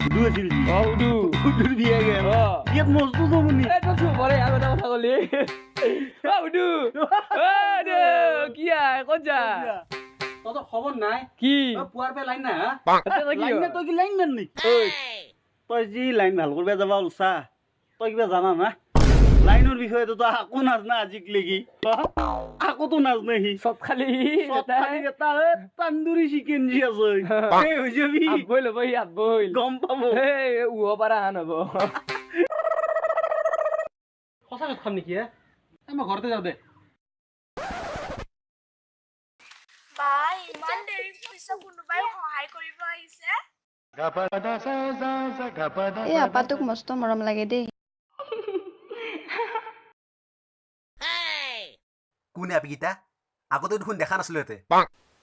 Hudur আছিল G Hudur বিয়া গেল ইয়াত মজদু জমনি তো চুপ বলে আগতে কথা কলি Hudur দে কি ক'ত যা তত খবর নাই কি পুয়ার পে লাইন না লাইন না তুই কি লাইন মান নি তুই জি লাইন ভাল করবে যাবা উলসা তুই কিবা জানা না লাইনের বিষয়ে তো আকো নাজ না আজিক লেগি আকো তো নাজ নাই সব খালি এটা তান্দুরি চিকেন জি আছে এই হৈ যাবি আবই লব হি আবই গম পাবো এই উহ পাৰা হান হব সঁচাকে খাম নেকি মই ঘৰতে যাওঁ দে বাই ইমান দেৰি পিছত কোনোবাই সহায় কৰিব আহিছে এই আপাটোক মস্ত মৰম লাগে দেই কোনে আপিকিটা আগতে দেখোন দেখা নাছিলো এতে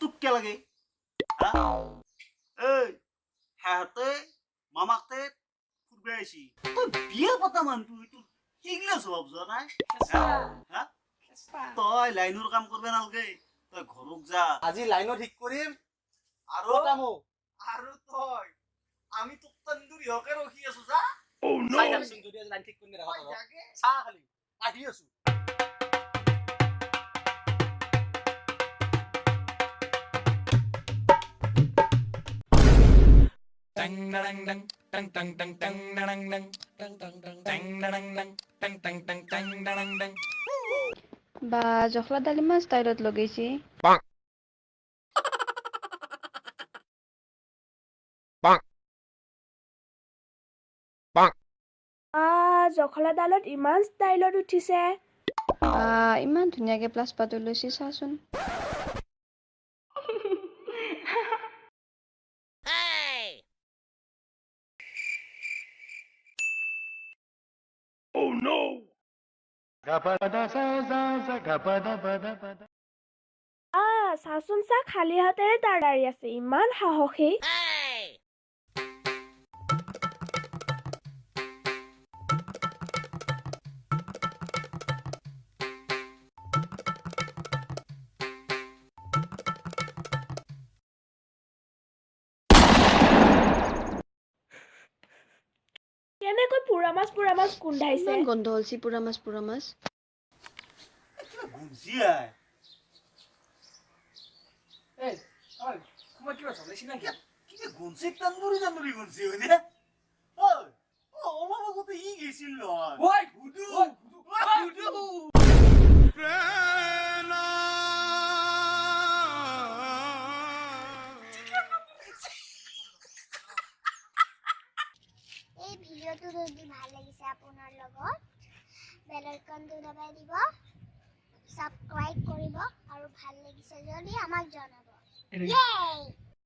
তোক কে লাগে এই হাতে মামাকতে ফুৰবে আইছি তই বিয়া পতা মানুহ তুই হিগলে সব জানাই তই লাইনৰ কাম কৰবে নালগে তই ঘৰক যা আজি লাইনো ঠিক কৰিম আৰু কামো আৰু তই আমি তোক তন্দুৰি হকে ৰখি আছো যা চাই থাকচোন যদি আজি লাইন ঠিক কৰি ৰাখা তই চা খালি আহি আছো বা জখলা দালি মাছ ষ্টাইলত লগাইছি জখলা ডালত ইমান ষ্টাইলত উঠিছে ইমান ধুনীয়াকে প্লাছ পাতো লৈছি চাচোন চাচোন চা খালী হাতেৰে তাৰ দাঁড়ি আছে ইমান সাহসী কেনেকৈ পুৰা মাছ গোন্ধাইছে গন্ধ হলছি পুৰা মাছ গুঞ্জিয়া এই ঐ মই কিবা চলাইছি না কি গুঞ্জি তন্দুরি গুঞ্জি হয়নে অলপ আগতে ই গেছিল নহয় ওই হুদুর এই ভিডিওটো যদি ভাল লাগিছে আপোনাৰ লগত বেল আইকনটো দবাই দিব সাবস্ক্ৰাইব কৰিব আৰু ভাল লাগিছে যদি আমাক জনাব ইয়ে